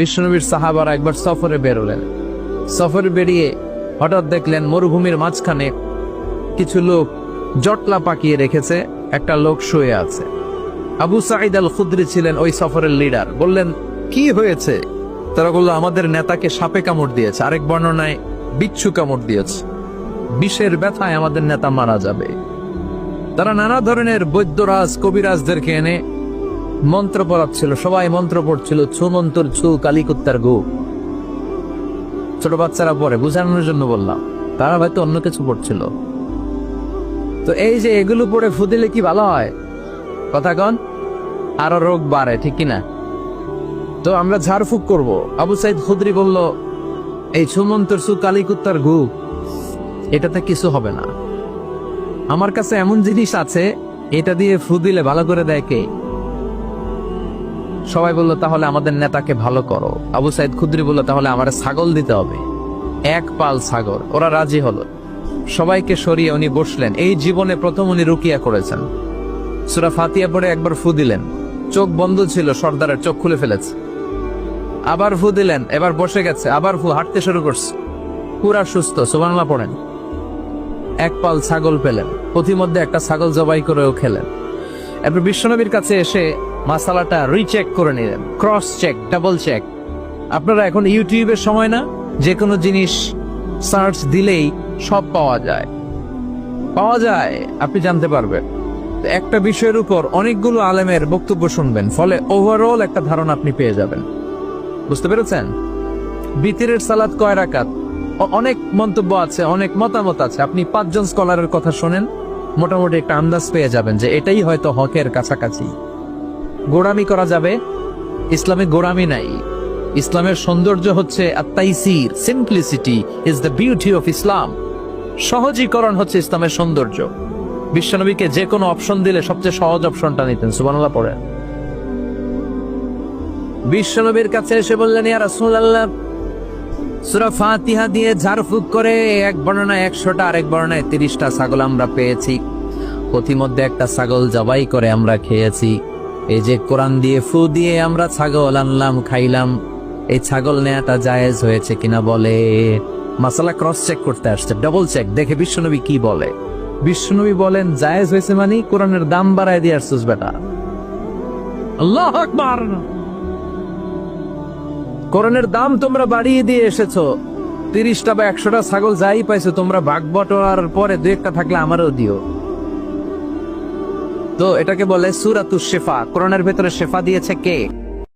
বিশ্বনবীর সাহাবারা একবার সফরে বেরোলেন। সফরে বেরিয়ে হঠাৎ দেখলেন মরুভূমির মাঝখানে কিছু লোক জটলা পাকিয়ে রেখেছে, একটা লোক শুয়ে আছে। আবু সাঈদ আল খুদরি ছিলেন ওই সফরের লিডার। বললেন, কি হয়েছে? তারা বলল, আমাদের নেতাকে সাপে কামড় দিয়েছে, আরেক বর্ণনায় বিচ্ছু কামড় দিয়েছে, বিষের ব্যথায় আমাদের নেতা মারা যাবে। তারা নানা ধরনের বৈদ্যরাজ কবিরাজদেরকে এনে মন্ত্র পড়াচ্ছিল, সবাই মন্ত্র পড়ছিল, ছু মন্তর ছু কালিকুত্তার গু। ছোট বাচ্চারা পড়ে, বুঝানোর জন্য বললাম, তারা হয়তো অন্য কিছু পড়ছিল। তো এই যে এগুলো পড়ে ফু দিলে কি ভালো হয়? কথা কন, আরো রোগ বাড়ে, ঠিক কিনা? তো আমরা ঝাড়ফুঁক করব। আবু সাইদ খুদরি বলল, এই ছুমন্তর ছু কালিকুত্তার গু, এটাতে কিছু হবে না। আমার কাছে এমন জিনিস আছে, এটা দিয়ে ফু দিলে ভালো করে দেয় কে? সবাই বলল, তাহলে আমাদের নেতাকে ভালো করো। আবু সাইদ খুদরি বলল, তাহলে আমার ছাগল দিতে হবে, এক পাল ছাগল। ওরা রাজি হলো। সবাইকে সরিয়ে উনি বসলেন। এই জীবনে প্রথম উনি রুকিয়া করেছেন। সূরা ফাতিহা পড়ে একবার ফু দিলেন, চোখ বন্ধ ছিল, সর্দারের চোখ খুলে ফেলেছে। আবার ফু দিলেন, এবার বসে গেছে, আবার ফু, হাঁটতে শুরু করছে, পুরা সুস্থ। সুবহানাল্লাহ পড়েন। এক পাল ছাগল পেলেন, পথিমধ্যে একটা ছাগল জবাই করেও খেলেন। এরপর বিশ্বনবীর কাছে এসে মাসালাটা রিচেক করে নিলেন, ক্রস চেক, ডাবল চেক। আপনারা এখন ইউটিউবের সময় না, যে কোনো জিনিস সার্চ দিলেই সব পাওয়া যায়, আপনি জানতে পারবেন। একটা বিষয়ের উপর অনেকগুলো আলেমের বক্তব্য শুনবেন, ফলে ওভারঅল একটা ধারণা আপনি পেয়ে যাবেন। বুঝতে পেরেছেন? বিতিরের সালাত কয় রাকাত, অনেক মন্তব্য আছে, অনেক মতামত আছে। আপনি 5 জন স্কলারের কথা শোনেন, মোটামুটি একটা আন্দাজ পেয়ে যাবেন যে এটাই হয়তো হকের কাছাকাছি। গোড়ামি করা যাবে? ইসলামে গোড়ামি নাই। ইসলামের সৌন্দর্য হচ্ছে আত-তাইসির, simplicity is the beauty of Islam. সহজীকরণ হচ্ছে ইসলামের সৌন্দর্য। বিশ্বনবীকে যে কোনো অপশন দিলে সবচেয়ে সহজ অপশনটা নিতেন। সুবহানাল্লাহ পড়েন। বিশ্বনবীর কাছে এসে বললেন, ইয়া রাসূলুল্লাহ, সূরা ফাতিহা দিয়ে ঝাড়ফুঁক করে এক বর্ণনায় 100টা, আরেক বর্ণনায় 30টা ছাগল আমরা পেয়েছি। পথিমধ্যে একটা ছাগল জবাই করে আমরা খেয়েছি। এই যে কোরআন দিয়ে ফু দিয়ে আমরা ছাগল আনলাম, খাইলাম, এই ছাগল নেয়াটা জায়েজ হয়েছে কিনা বলে। মাসালা ক্রস চেক করতে আসছে, ডাবল চেক, দেখে বিশ্বনবী কি বলে। বিশ্বনবী বলেন, জায়েজ হয়েছে মানে কোরআনের দাম বাড়ায় দিয়ে আসছিস বেটা। আল্লাহু আকবার। কোরআনের দাম তোমরা বাড়িয়ে দিয়ে এসেছো। 30টা বা 100টা ছাগল যাই পাইছো তোমরা, ভাগ বটোয়ার পরে 2-1টা থাকলে আমারও দিও। তো এটাকে বলে সূরাতুশ শিফা। কোরআনের ভেতরে শেফা দিয়েছে কে?